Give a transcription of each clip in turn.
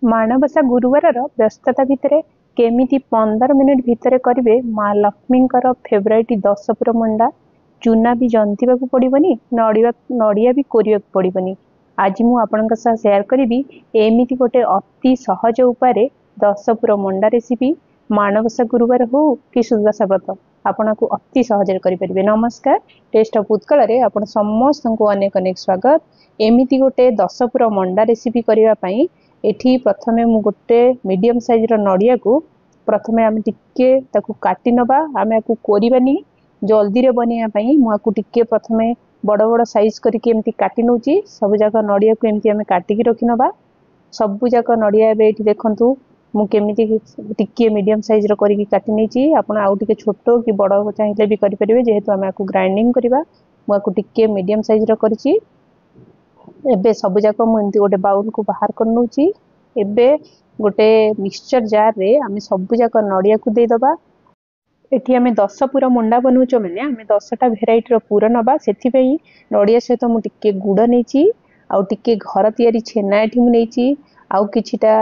माणबसा गुरुवार व्यस्तता भितर केमिति 15 मिनिट भितर करेंगे माँ लक्ष्मी फेवराइट 10 पुर मंडा। चूना भी जंतीबा पड़ोनी, नड़िया भी कोरिया पड़ोनी। आज मुझे शेयर करी एमती गोटे अति सहज उपाय 10 पुर मंडा रेसिपी। माणबसा गुरुवार हो कि सुदशा व्रत आपन को अति सहज करें। नमस्कार, टेस्ट ऑफ उत्कल रे आपण समस्त को अनेक अनेक स्वागत। एमती गोटे 10 पुर मंडा रेसिपी करने एठी प्रथमे मु गोटे मीडियम साइज रो नड़िया को प्रथमे आम टिके ताकू काटी नबा। आम या कोरिबानी जल्दी रे बनिया पई मु आकु टिके प्रथमे बड़ बड़ साइज करके एमती काटी नउची। सब जाक नड़िया को एमती आम काटिकी रखि नबा। सब जाक नड़िया एबे एठी देखंतु मु केमिति टिके मीडियम साइज रो करके काटी नेची। आपण आउ टिके छोटो कि बड़ चाहिले भी करि परिबे, जेहेतु आम आकु ग्राइंडिंग करबा। मु आकु टिके मीडियम साइज रो करची। एबे सब जाक मुझे गोटे बाउल को बाहर कर नउची। एबे गोटे मिक्सचर जार रे आमे सब जाक नड़िया को दे दबा। एठी आमे 10 पुर मंडा बनउचो माने आमे 10टा वेराइटी रो पुर नबा। सेथि पई नड़िया सहित मु टिके गुड़ नेची, आउ टिके घर तयारी छेना एठी मु नेची, आउ किछिटा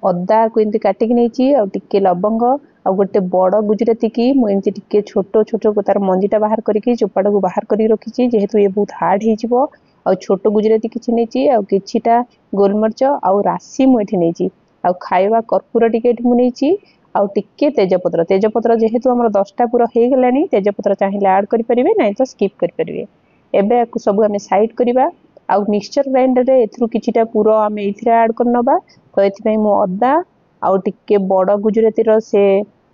अदा को एंती काटिक नेची, आउ टिके लवंग, आउ गोटे बड़ गुजराती की मु एंती टिके छोटो छोटो को तार मंजीटा बाहर करके चोपाटा को बाहर करी रखिची, जेहेतु ये बहुत हार्ड हे जिवो। आउ छोटो गुजराती किछि नेची, आउ किछिटा गोलमरिच आउ राशि मु एठी नेची, आउ खाइबा कर्पूर टिके एठी मु नेची, आउ टिके तेजपत्र जेहेतु हमर 10टा पूरा हे गलानी। तेजपत्र चाहिए ऐड करि परिबे, नै तो स्किप करि परिबे। एबे आकु सब हमें साइड करिबा। आउ मिक्सचर ग्राइंडर रे एथरु किछिटा पूरा हमें इथिरे ऐड करनबा। तो एथि पई मु अदा आउ टिके बड़ गुजराती रो से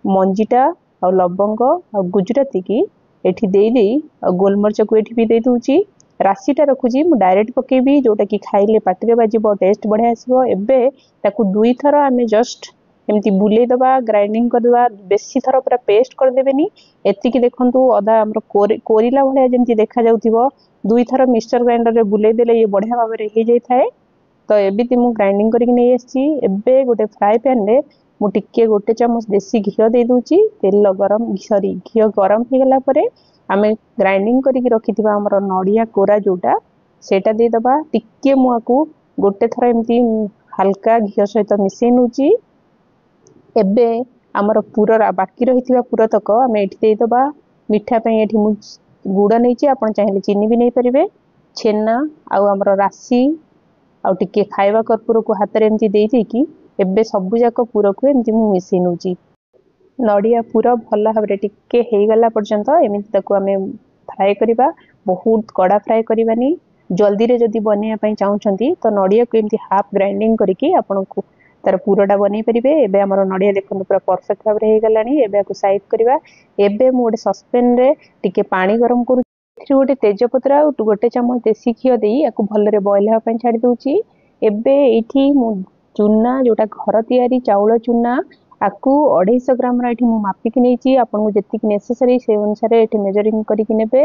मंजीटा आउ लवंग आउ गुजराती की एठी देई देई आउ गोलमरिच को एठी भी देई दूची। राशिटा रखुची मु डायरेक्ट पकेबी, जोटा कि खाइले पाटिरे बाजिबो, टेस्ट बढ़िया आसीबो। एबे ताकू दुई थर आमे जस्ट एमती बुले दबा, ग्राइंडिंग कर दबा। बेसी थर पूरा पेस्ट कर देबेनी। एतिकी देखंतु अदा हमर कोरिला भलिया जेमती देखा जाउथिबो। दुई थर मिक्सचर ग्राइंडर रे बुले देले ये बढ़िया भाबरे हे जाई थाए। तो एबिति मु ग्राइंडिंग करके नै आछि। एबे गोटे फ्राई पैन रे मु टिके गोटे चम्मच देसी घियो दे दूची। तेल गरम घियो गरम हे गला परे आमे ग्राइंडिंग करके रखिथिबा हमर नड़िया कोरा जोटा सेटा दे दबा। टिके मु आकु गोटे थर एमती हल्का घियो सहित मिसै नउची। एबे हमर पूरा बाकी रहिथिबा पूरा तक आमे एठी दे दबा। मिठा पई एठी मु गुड़ नेची, आपण चाहिले चीनी भी नै परिबे। छेना आउ हमर राशि आउ टिके खाइबा कर्पूर को हाथ रे एमती देई देकी एबे सब जाक पूरा को एमती मु मिसै नउची। नड़िया पूरा भल भाबरे टिके हे गला पर्यंत एमती ताकू आमे फ्राई करिबा। बहुत कड़ा फ्राई करिबानी। जल्दी रे जदी बनिया पई चाहुचंती तो नड़िया को एमती हाफ ग्राइंडिंग करके आपण को तार पूराटा बनै परिबे। एबे हमर नड़िया देखंतु पूरा परफेक्ट भाबरे हे गलानी। एबे आकु साइड करिबा। एबे मु गोटे सस्पेन रे टिके पानी गरम करू, एथि गोटे तेजपत्र आ गोटे चम्मच देसी घियो देई आकु भल रे बॉईल हेबा पई छाडी दूची। एबे एठी मु चूना जोटा घर तयारी चाउल चूना आकु 250 ग्राम रा एठी मु मापिक नेची। आपन को जेतिक नेसेसरी से अनुसार एठी मेजरिंग करिक नेबे।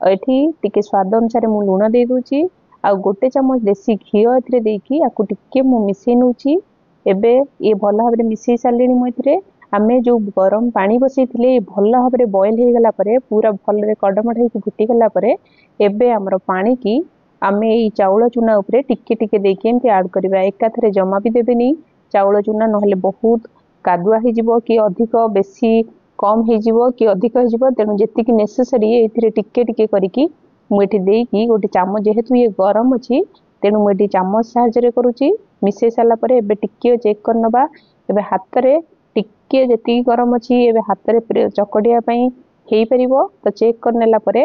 एठी टिके स्वाद अनुसार मु लूण दे दूची, आ गोटे चम्मच देसी घियो एथिरे देकी आकु टिके मु मिसै नउची। एबे ये भल भाबरे मिसै सालेनी मु एथिरे। आमे जो गरम पानी बसै थिले ये भल भाबरे बॉईल हे गला परे पूरा भल रे कड़मड़ हे फुटी गला परे एबे हमर पानी की आमे ई चाउल चूना ऊपर टिके टिके देके एमती ऐड करबा। एका थरे जमा भी देबेनी चाउल चूना, नहले बहुत कादुआ हे जिवो कि अधिक बेसी कम हे जिवो कि अधिक हे जिवो। तेनु जेतिकी नेसेसरी एथिरे टिके टिके करिकी मु एठी देकी गोटे चामच, जेहेतु ये गरम अछि तेनु मु एठी चामच साहाय्य रे करूची। मिसै साला परे एबे टिके चेक करनबा। एबे हाथ रे टिके जेतिकी गरम अछि एबे हाथ रे चकडिया पई हेई परिबो। तो चेक करनेला परे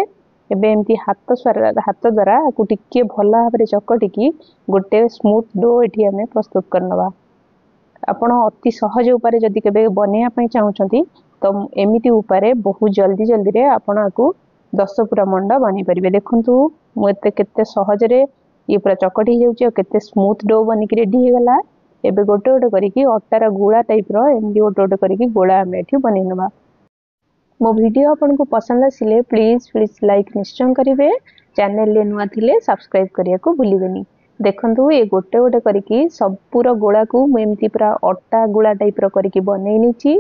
एबे एमती हाथ द्वारा आकु टिके भल भाबरे चकटिकी गोटे स्मूथ डो एठी आमे प्रस्तुत करनबा। आपण अति सहज उपाय जदि केबे बनिया पई चाहुचंती तो एमिति उपाय बहुत जल्दी जल्दी रे आपण आकु 10 पुरा मंडा बनी परिबे। देखंतु मु एते केते सहज रे ये पूरा चकटी जाउची, केते स्मूथ डो बनी के रेडी हे गला। एबे गोटे गोटे करिकी अटार गोळा टाइप रो एमदी गोटे गोटे करिकी गोळा आमे एठी बनै नबा। मो वीडियो आपन को पसंद आसिले प्लीज लाइक निश्चय करिवे। चैनल ले नुआ थिले सब्सक्राइब करिया को भूलिबेनी। देखंतु ये गोटे गोटे करिकी सब पूरा गोळा को मु एमती पूरा अट्टा गोळा टाइप रो करिकी बनै नेची।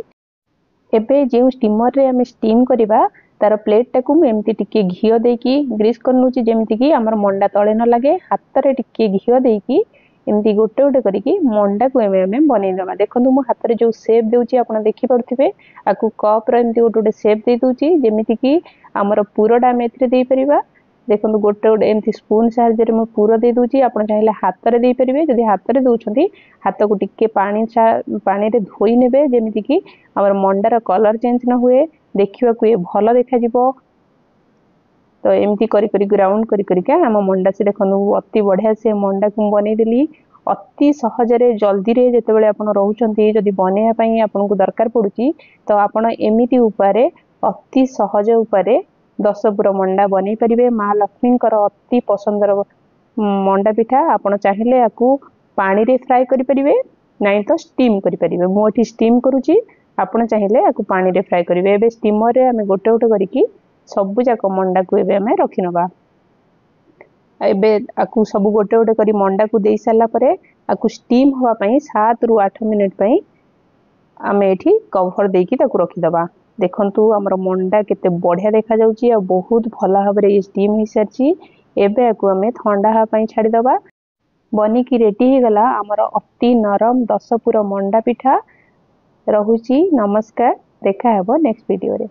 एबे जे स्टीमर रे आमे स्टीम करिबा तार प्लेट टाकू मु एमती टिके घियो देकी ग्रीस करनुची, जेमती कि हमर मंडा तळे न लागे। हाथ रे टिके घियो देकी एमती गोटे गोटे करके मंडा को एम बनईदे। देखो मो हाथ में जो सेप दूसरी आप देखिपे आपको कप्र एमती गोटे गोटे सेप दे दूसरी जमीती कि आमर पूरटा आम एपर। देखो गोटे गोटे एमती स्पून साहाय्य में पूर दे दूसरी। आप चाहिए हाथ में देपारे जब हाथ में दौरान हाथ को टिके पानी रे धोई ने जमीती कि आमर मंडार कलर चेंज न हुए देखा ये भल देखा। तो एमती करी ग्राउंड करके आम मंडा से देखो अति बढ़िया से मंडा को बनईदेली अति सहजरे जल्दी रे जितेबाला आप रोचंती जदि बनवाई आपन को दरकार पड़ुची तो आपण एमिति उपारे अति सहज उपारे 10 पुर मंडा बनई परिवे। माँ लक्ष्मी अति पसंदर मंडा पिठा आपण चाहिए आपको पानी रे फ्राए करि परिवे नहीं तो स्टीम करि परिवे। मु एठी स्टीम करूची आपण चाहिए आपको पानी रे फ्राए करिवे। एबे स्टीमर रे आमे गोटे गोटे करके सबु जाक मंडा को एबे आमे रखि नबा। एबे आकु सब गोटे गोटे करी मंडा को दे सारा परे आकु स्टीम हवा पई 7 रु 8 मिनिट पई आमे एठी कवर देकी ताकु रखि दबा। देखंतु हमर मंडा केते बढ़िया देखा जाउची आ बहुत भला हबरे स्टीम हो सारची। एबे आकु आमे ठंडा हवा पई छाडी दबा। बनी की रेडी हे गला हमर अति नरम 10 पुर मंडा पिठा। रहुची नमस्कार, देखा हेबो नेक्स्ट वीडियो रे।